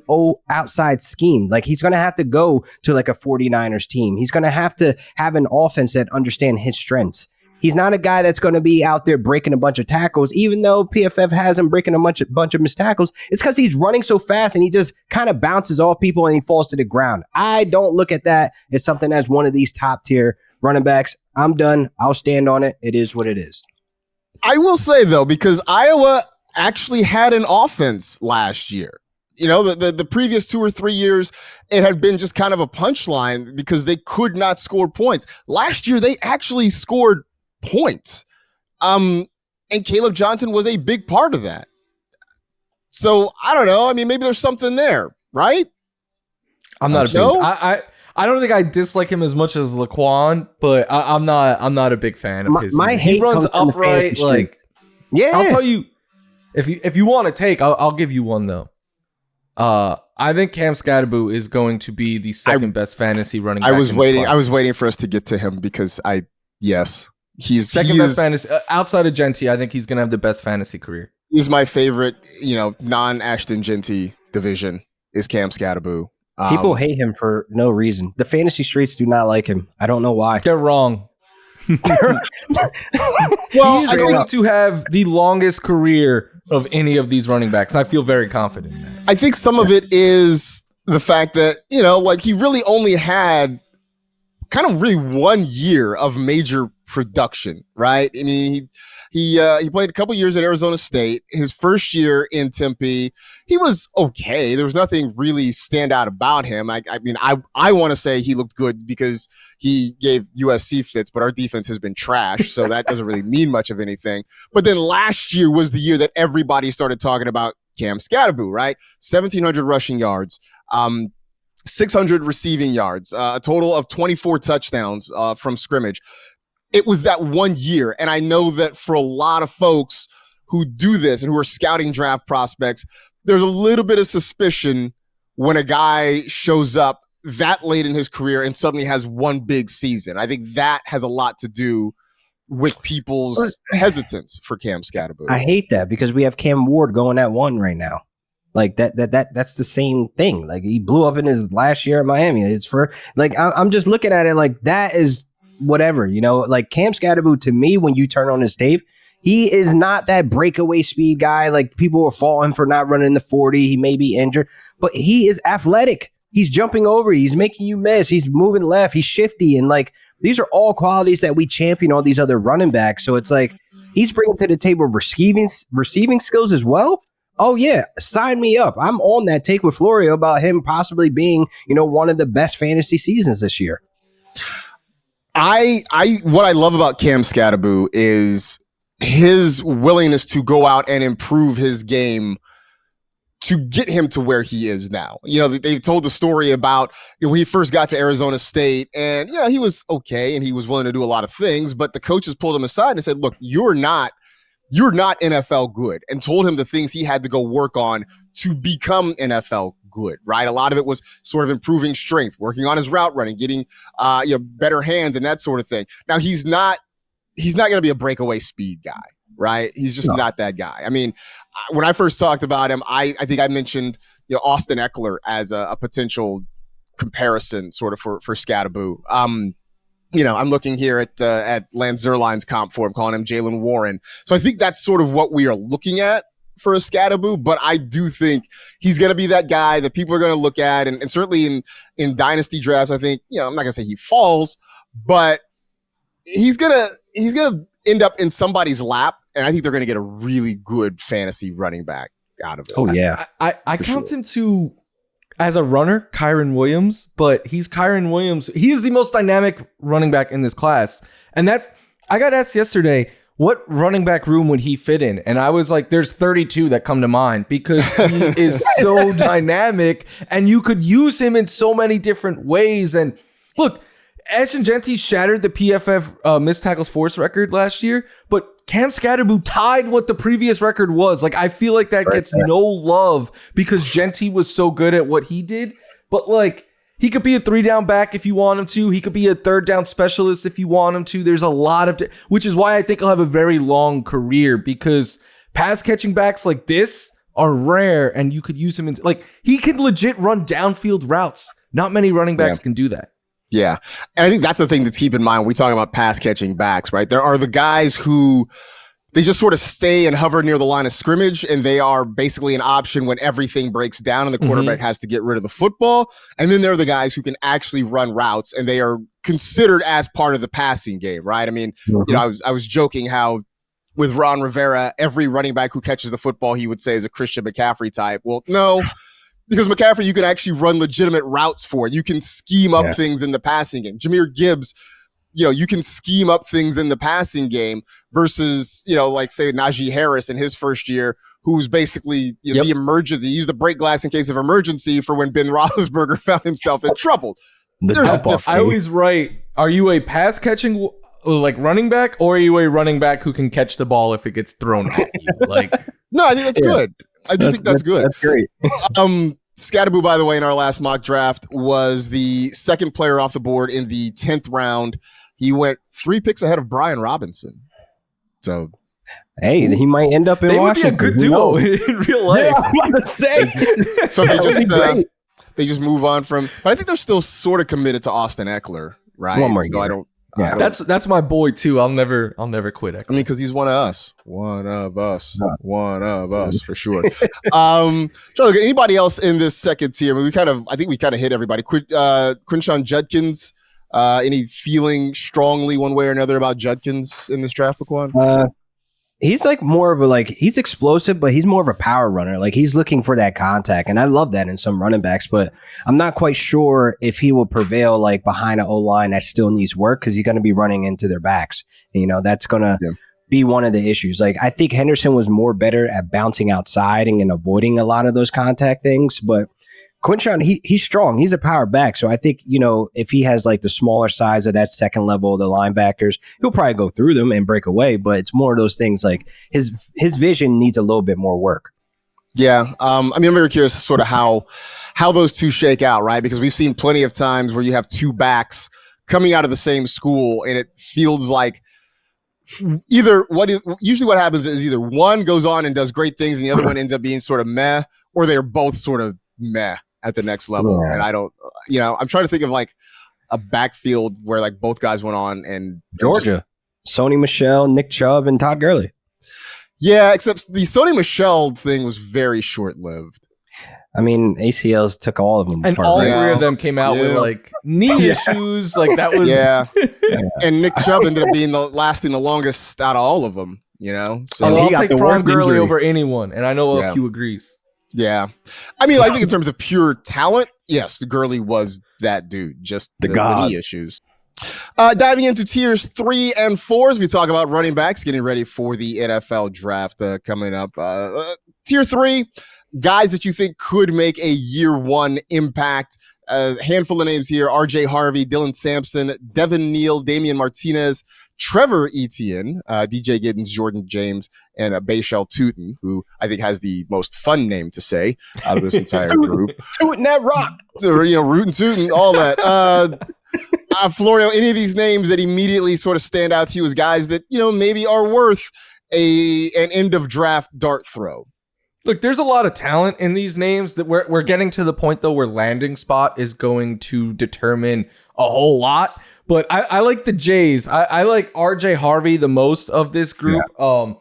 outside scheme. Like he's going to have to go to like a 49ers team. He's going to have an offense that understand his strengths. He's not a guy that's going to be out there breaking a bunch of tackles, even though PFF has him breaking a bunch of missed tackles. It's because he's running so fast and he just kind of bounces off people and he falls to the ground. I don't look at that as something as one of these top tier running backs. I'm done. I'll stand on it. It is what it is. I will say, though, because Iowa actually had an offense last year. You know, the previous 2 or 3 years, it had been just kind of a punchline because they could not score points. Last year, they actually scored points. And Caleb Johnson was a big part of that. So I don't know. I mean, maybe there's something there, right? I'm not a big I don't think I dislike him as much as Laquan, but I'm not a big fan of his. He runs upright. Like, yeah, I'll tell you if you want to take, I'll give you one though. I think Cam Scatterbo is going to be the second best fantasy running back. I was waiting for us to get to him because he's second best fantasy outside of Genty. I think he's going to have the best fantasy career. He's my favorite, non-Ashton Genty division is Cam Scatterbo. People hate him for no reason. The fantasy streets do not like him. I don't know why. They're wrong. Well, he's going to have the longest career of any of these running backs. I feel very confident in that. I think some of it is the fact that, he really only had kind of really 1 year of major production, right? I mean, he played a couple years at Arizona State. His first year in Tempe, he was okay. There was nothing really stand out about him. I want to say he looked good because he gave USC fits, but our defense has been trash, so that doesn't really mean much of anything. But then last year was the year that everybody started talking about Cam Scatterbo, right? 1,700 rushing yards, 600 receiving yards, a total of 24 touchdowns from scrimmage. It was that 1 year. And I know that for a lot of folks who do this and who are scouting draft prospects, there's a little bit of suspicion when a guy shows up that late in his career and suddenly has one big season. I think that has a lot to do with people's hesitance for Cam Scatterbo. I hate that because we have Cam Ward going at 1 right now. Like that's the same thing. Like he blew up in his last year at Miami. It's for like, I'm just looking at it like that is whatever, like Cam Scatterbo to me, when you turn on his tape, he is not that breakaway speed guy. Like people were faulting for not running the 40. He may be injured, but he is athletic. He's jumping over. He's making you miss. He's moving left. He's shifty. And like, these are all qualities that we champion all these other running backs. So it's like, he's bringing to the table receiving skills as well. Oh yeah, sign me up. I'm on that take with Florio about him possibly being, one of the best fantasy seasons this year. What I love about Cam Scatterbo is his willingness to go out and improve his game to get him to where he is now. They've told the story about when he first got to Arizona State, and he was okay and he was willing to do a lot of things, but the coaches pulled him aside and said, look, you're not NFL good, and told him the things he had to go work on to become NFL good, right? A lot of it was sort of improving strength, working on his route running, getting better hands and that sort of thing. Now he's not going to be a breakaway speed guy, right? He's just not that guy. I mean, when I first talked about him, I think I mentioned Austin Eckler as a potential comparison sort of for Scatterbo. I'm looking here at Lance Zierlein's comp for him, calling him Jalen Warren. So I think that's sort of what we are looking at for a Scatterbo, but I do think he's going to be that guy that people are going to look at, and certainly in dynasty drafts, I think, I'm not going to say he falls, but he's going to end up in somebody's lap, and I think they're going to get a really good fantasy running back out of it. Oh yeah. I count him to, as a runner, Kyron Williams, but he's Kyron Williams. He's the most dynamic running back in this class. And I got asked yesterday, what running back room would he fit in? And I was like, there's 32 that come to mind because he is so dynamic and you could use him in so many different ways. And look, Ashton Genty shattered the PFF missed tackles force record last year, but Cam Scatterbo tied what the previous record was. Like, I feel like that gets no love because Genty was so good at what he did. But like, he could be a 3-down back if you want him to. He could be a 3rd down specialist if you want him to. There's a lot of, which is why I think he'll have a very long career because pass catching backs like this are rare and you could use him in, like, he can legit run downfield routes. Not many running backs can do that. Yeah. And I think that's the thing to keep in mind when we talk about pass catching backs, right? There are the guys who they just sort of stay and hover near the line of scrimmage, and they are basically an option when everything breaks down and the quarterback has to get rid of the football. And then there are the guys who can actually run routes, and they are considered as part of the passing game, right? I mean, I was joking how with Ron Rivera, every running back who catches the football, he would say is a Christian McCaffrey type. Well, no. Because McCaffrey, you can actually run legitimate routes for it. You can scheme up things in the passing game. Jahmyr Gibbs, you can scheme up things in the passing game versus, like say Najee Harris in his first year, who's basically the emergency. He used the break glass in case of emergency for when Ben Roethlisberger found himself in trouble. There's a difference. I always write, are you a pass catching like running back, or are you a running back who can catch the ball if it gets thrown at you? Like, no, I think that's good. I do think that's good. That's great. Scatterbo, by the way, in our last mock draft, was the second player off the board in the 10th round. He went 3 picks ahead of Brian Robinson. So, hey, he might end up in Washington. Would be a good duo in real life. Yeah, I'm about to say. So they just move on from. But I think they're still sort of committed to Austin Eckler, right? One more so year. Yeah, that's my boy too. I'll never quit Eckler. I mean, because he's one of us, for sure. Trying to look at anybody else in this second tier. I mean, I think we kind of hit everybody. Quinshon Judkins. Any feeling strongly one way or another about Judkins in this draft, Laquan? He's like more of he's explosive, but he's more of a power runner. Like he's looking for that contact. And I love that in some running backs, but I'm not quite sure if he will prevail like behind an O-line that still needs work because he's going to be running into their backs. That's going to be one of the issues. Like I think Henderson was more better at bouncing outside and avoiding a lot of those contact things, but Quinshon, he's strong. He's a power back. So I think, if he has like the smaller size of that second level of the linebackers, he'll probably go through them and break away. But it's more of those things like his vision needs a little bit more work. Yeah. I'm very curious sort of how those two shake out, right? Because we've seen plenty of times where you have two backs coming out of the same school and it feels like usually what happens is either one goes on and does great things and the other one ends up being sort of meh, or they're both sort of meh at the next level. And I don't, I'm trying to think of like a backfield where like both guys went on and Georgia, Sony Michel, Nick Chubb, and Todd Gurley. Yeah, except the Sony Michel thing was very short lived. I mean, ACLs took all of them And apart, all right? three of them came out with like knee issues. Like that was Yeah. And Nick Chubb ended up being lasting the longest out of all of them, you know? So, Although he I'll got take the Prime worst Gurley injury. over anyone, and I know Yeah. LQ agrees. yeah. I mean, I think in terms of pure talent, yes, the Gurley was that dude, just The the god. knee issues. Diving into tiers 3 and 4 as we talk about running backs, getting ready for the NFL draft coming up. Tier 3, guys that you think could make a year one impact. A handful of names here: R.J. Harvey, Dylan Sampson, Devin Neal, Damian Martinez, Trevor Etienne, DJ Giddens, Jordan James, and Bayshell Tootin, who I think has the most fun name to say out of this entire group. Tooting that rock. Rootin' Tootin', all that. Florio, any of these names that immediately sort of stand out to you as guys that, maybe are worth an end of draft dart throw? Look, there's a lot of talent in these names that we're getting to the point though where landing spot is going to determine a whole lot. But I like the Jays. I like RJ Harvey the most of this group. Yeah.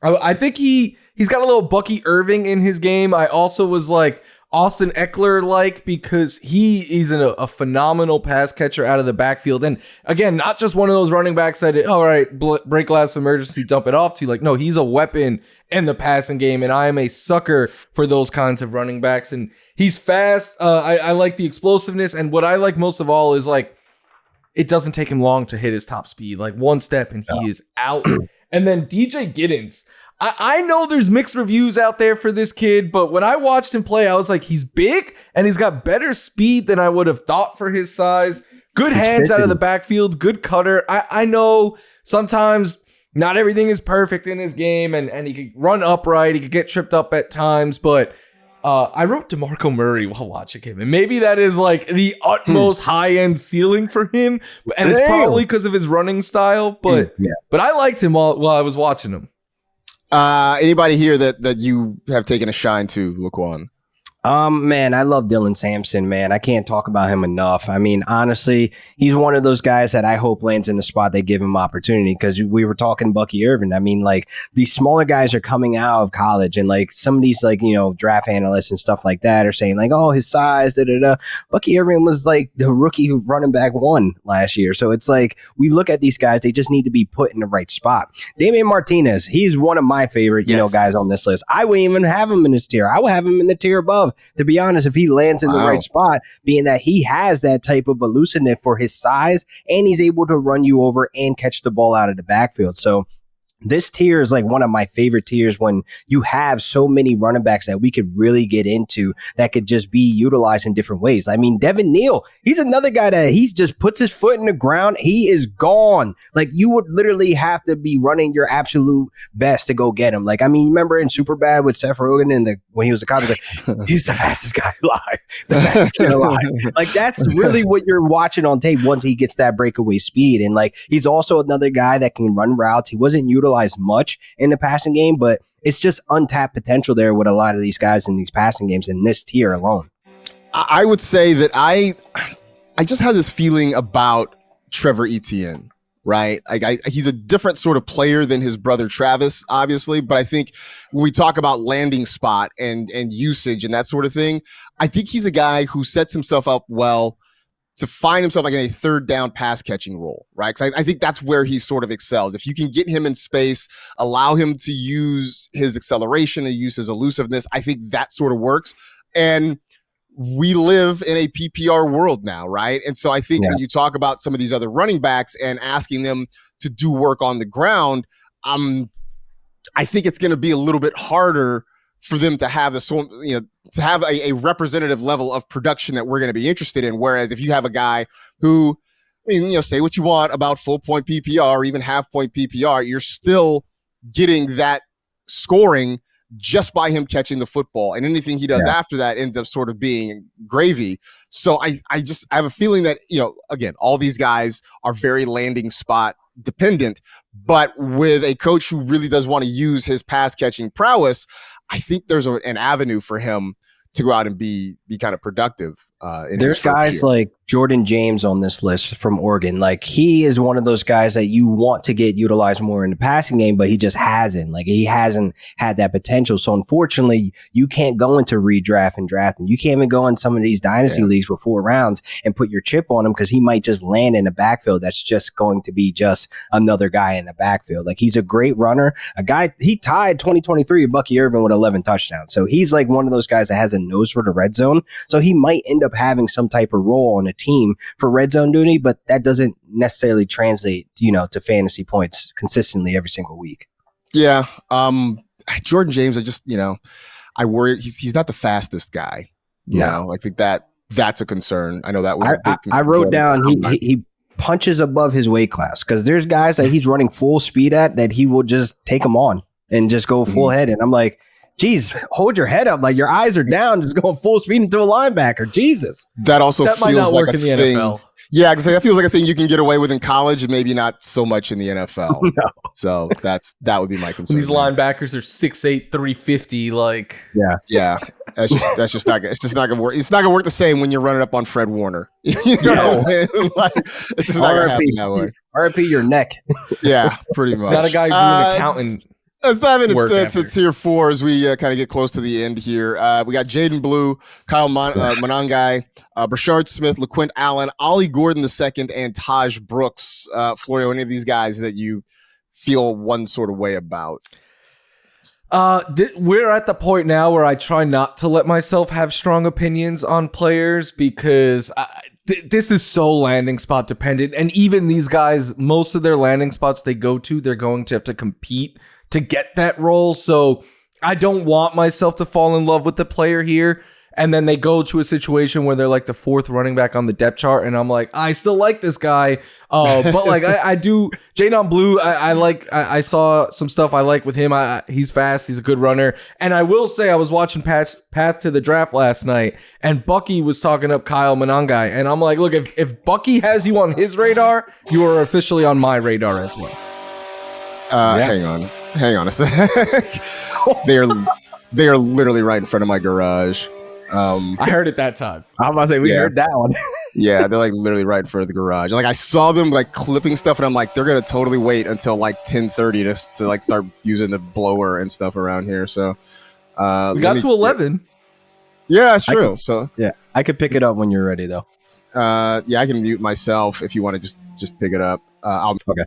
I think he's got a little Bucky Irving in his game. I also was like Austin Eckler because he's a phenomenal pass catcher out of the backfield. And again, not just one of those running backs that, all right, break glass emergency, dump it off to you. Like, no, he's a weapon in the passing game. And I am a sucker for those kinds of running backs. And he's fast. I like the explosiveness. And what I like most of all is like, it doesn't take him long to hit his top speed. Like one step and he is out. And then DJ Giddens. I know there's mixed reviews out there for this kid, but when I watched him play, I was like, he's big and he's got better speed than I would have thought for his size. Good hands out of the backfield, good cutter. I know sometimes not everything is perfect in his game and he could run upright, he could get tripped up at times, but I wrote DeMarco Murray while watching him, and maybe that is like the utmost high-end ceiling for him, and it's probably because of his running style, but I liked him while I was watching him. Anybody here that you have taken a shine to, Laquan? Man, I love Dylan Sampson, man. I can't talk about him enough. I mean, honestly, he's one of those guys that I hope lands in the spot they give him opportunity, because we were talking Bucky Irving. I mean, like, these smaller guys are coming out of college, and like some of these, like, draft analysts and stuff like that are saying like, oh, his size, da-da-da. Bucky Irving was like the rookie running back 1 last year. So it's like, we look at these guys, they just need to be put in the right spot. Damian Martinez, he's one of my favorite, guys on this list. I wouldn't even have him in this tier. I would have him in the tier above, to be honest, if he lands in the right spot, being that he has that type of elusiveness for his size, and he's able to run you over and catch the ball out of the backfield. So this tier is like one of my favorite tiers when you have so many running backs that we could really get into that could just be utilized in different ways. I mean, Devin Neal, he's another guy that he just puts his foot in the ground. He is gone. Like, you would literally have to be running your absolute best to go get him. Like, I mean, remember in Superbad with Seth Rogen and when he was a cop, like, he's the fastest guy alive. The fastest guy alive. Like, that's really what you're watching on tape once he gets that breakaway speed. And like, he's also another guy that can run routes. He wasn't utilized much in the passing game, but it's just untapped potential there with a lot of these guys in these passing games in this tier alone. I would say that I just had this feeling about Trevor Etienne, right? He's a different sort of player than his brother Travis, obviously, but I think when we talk about landing spot and usage and that sort of thing, I think he's a guy who sets himself up well to find himself like in a third down pass catching role, right? Because I think that's where he sort of excels. If you can get him in space, allow him to use his acceleration and use his elusiveness, I think that sort of works. And we live in a PPR world now, right? And so I think when you talk about some of these other running backs and asking them to do work on the ground, I think it's going to be a little bit harder for them to have to have a representative level of production that we're going to be interested in. Whereas if you have a guy who, say what you want about full point PPR or even half point PPR, you're still getting that scoring just by him catching the football, and anything he does after that ends up sort of being gravy. So I have a feeling that, again, all these guys are very landing spot dependent, but with a coach who really does want to use his pass catching prowess, I think there's an avenue for him to go out and be kind of productive There's guys like Jordan James on this list from Oregon. Like, he is one of those guys that you want to get utilized more in the passing game, but he just hasn't. Like, he hasn't had that potential. So unfortunately, you can't go into redraft and draft, and you can't even go in some of these dynasty leagues with 4 rounds and put your chip on him, because he might just land in a backfield that's just going to be just another guy in the backfield. Like, he's a great runner. A guy, he tied 2023 with Bucky Irvin with 11 touchdowns. So he's like one of those guys that has a nose for the red zone. So he might end up having some type of role on a team for red zone duty, but that doesn't necessarily translate, to fantasy points consistently every single week. Yeah. Jordan James, I worry he's not the fastest guy. I think that's a concern. I know that was a big concern. I wrote down he punches above his weight class, because there's guys that he's running full speed at that he will just take them on and just go full head. And I'm like, geez, hold your head up. Like, your eyes are down, just going full speed into a linebacker. Jesus. That also that might feels not work like a in the thing. NFL. Yeah, because that feels like a thing you can get away with in college, and maybe not so much in the NFL. No. So that would be my concern. These linebackers are 6'8", 350. Like, yeah, that's just not good. It's just not gonna work. It's not gonna work the same when you're running up on Fred Warner. You know what I'm saying? Like, it's just not gonna happen that way. RIP your neck. Yeah, pretty much. not a guy who grew an accountant. Let's dive into tier 4 as we kind of get close to the end here. We got Jaden Blue, Kyle Monangai, Brashard Smith, LaQuint Allen, Ollie Gordon II, and Taj Brooks. Florio, any of these guys that you feel one sort of way about? We're at the point now where I try not to let myself have strong opinions on players, because this is so landing spot dependent. And even these guys, most of their landing spots they go to, they're going to have to compete to get that role. So I don't want myself to fall in love with the player here, and then they go to a situation where they're like the 4th running back on the depth chart, and I'm like, I still like this guy. But like I do, Jaden Blue, I saw some stuff I like with him. He's fast, he's a good runner. And I will say, I was watching Path to the Draft last night, and Bucky was talking up Kyle Monangai, and I'm like, look, if Bucky has you on his radar, you are officially on my radar as well. Hang on a sec. They are literally right in front of my garage. I heard it that time. I'm about to say we heard that one. Yeah, they're like literally right in front of the garage. Like, I saw them like clipping stuff, and I'm like, they're gonna totally wait until like 10:30 just to like start using the blower and stuff around here. So we got to 11. Yeah, it's true. So yeah, I could pick it up when you're ready though. Yeah, I can mute myself if you want to just pick it up. Okay.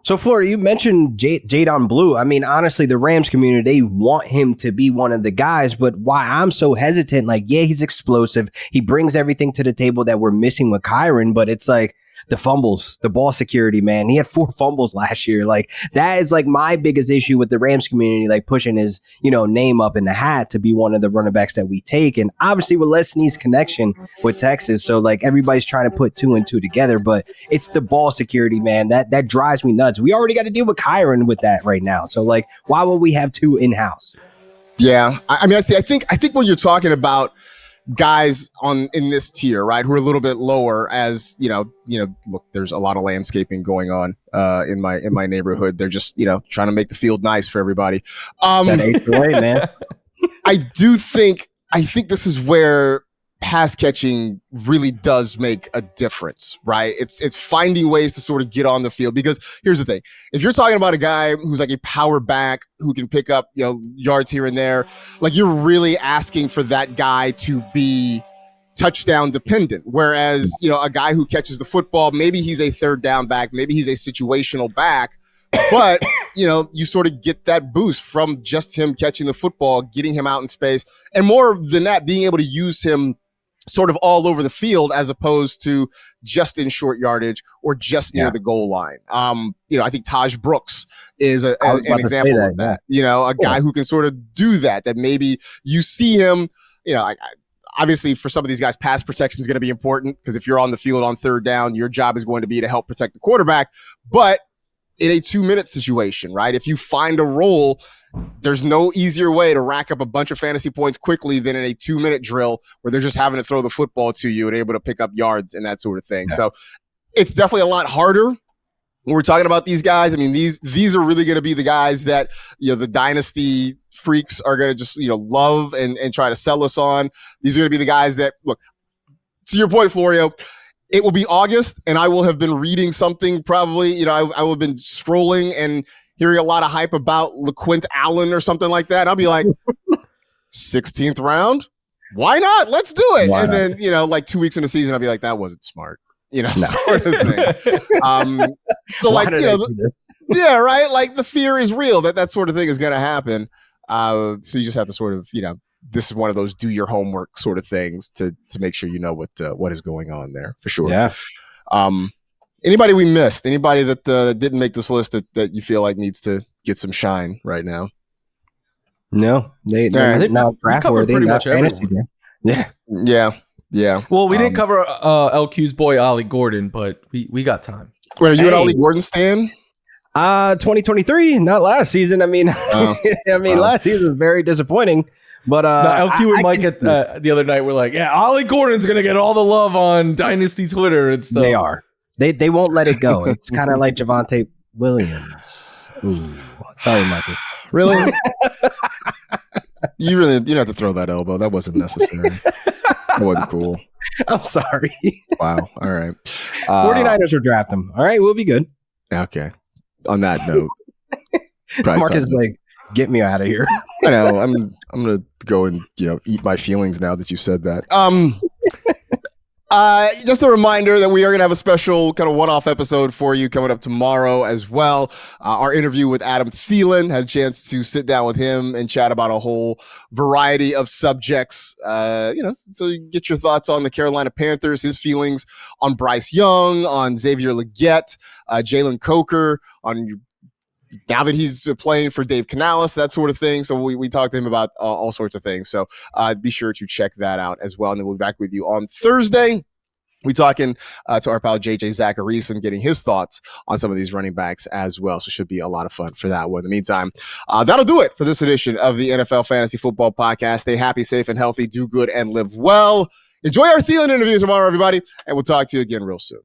So, Florida, you mentioned Jaden Blue. I mean, honestly, the Rams community, they want him to be one of the guys, but why I'm so hesitant, like, yeah, he's explosive. He brings everything to the table that we're missing with Kyron, but it's like the fumbles, the ball security, man. He had 4 fumbles last year. Like, that is like my biggest issue with the Rams community, like pushing his, name up in the hat to be one of the running backs that we take. And obviously with Les Snead's connection with Texas. So like everybody's trying to put 2 and 2 together, but it's the ball security, man. That drives me nuts. We already got to deal with Kyron with that right now. So like, why would we have 2 in-house? Yeah. I mean, I think when you're talking about guys in this tier, right, who are a little bit lower, as look, there's a lot of landscaping going on in my neighborhood. They're just trying to make the field nice for everybody. That HOA, man. I think this is where pass catching really does make a difference, right? It's finding ways to sort of get on the field, because here's the thing. If you're talking about a guy who's like a power back who can pick up, yards here and there, like, you're really asking for that guy to be touchdown dependent. Whereas, a guy who catches the football, maybe he's a 3rd down back, maybe he's a situational back, but you sort of get that boost from just him catching the football, getting him out in space, and more than that, being able to use him sort of all over the field, as opposed to just in short yardage or just near the goal line. I think Taj Brooks is an example of that. A guy who can sort of do that maybe you see him, obviously for some of these guys, pass protection is going to be important, because if you're on the field on 3rd down, your job is going to be to help protect the quarterback. But in a 2-minute situation, right? If you find a role, there's no easier way to rack up a bunch of fantasy points quickly than in a 2-minute drill where they're just having to throw the football to you and able to pick up yards and that sort of thing. Yeah. So it's definitely a lot harder. when we're talking about these guys, I mean, these are really going to be the guys that, the dynasty freaks are going to just, love and try to sell us on. These are going to be the guys that, look, to your point, Florio, it will be August and I will have been reading something probably, I will have been scrolling and hearing a lot of hype about LaQuint Allen or something like that. I'll be like, 16th round? Why not? Let's do it. Why and not? then, like 2 weeks in the season, I'll be like, that wasn't smart. No. Sort of thing. So Why like, did I do this? yeah, right. Like the fear is real that sort of thing is going to happen. So you just have to sort of, this is one of those do your homework sort of things to make sure you know what is going on there for sure. Yeah. Anybody we missed? Anybody that didn't make this list that you feel like needs to get some shine right now? No, they're not draft covered worthy. pretty Not much fantasy. everyone. Yeah. Yeah. Well, we didn't cover LQ's boy Ollie Gordon, but we got time. Wait, are you an Hey. Ollie Gordon stan? 2023, not last season. I mean, last season was very disappointing. But LQ and Mike at the other night were like, "Yeah, Ollie Gordon's gonna get all the love on Dynasty Twitter and stuff." They are. They won't let it go. It's kind of like Javonte Williams. Ooh, sorry, Michael. Really? You didn't have to throw that elbow. That wasn't necessary. That wasn't cool. I'm sorry. Wow. All right. 49ers will draft him. All right, we'll be good. Okay. On that note, probably Mark time is to- like, get me out of here. I know. I'm gonna go and eat my feelings now that you said that. Just a reminder that we are gonna have a special kind of one-off episode for you coming up tomorrow as well. Our interview with Adam Thielen, had a chance to sit down with him and chat about a whole variety of subjects. So you get your thoughts on the Carolina Panthers, his feelings on Bryce Young, on Xavier Legette, Jalen Coker, on now that he's playing for Dave Canales, that sort of thing. So we talked to him about all sorts of things. So be sure to check that out as well. And then we'll be back with you on Thursday. We talking to our pal JJ Zacharyson, getting his thoughts on some of these running backs as well. So it should be a lot of fun for that one. In the meantime, that'll do it for this edition of the NFL Fantasy Football Podcast. Stay happy, safe, and healthy. Do good and live well. Enjoy our Thielen interview tomorrow, everybody. And we'll talk to you again real soon.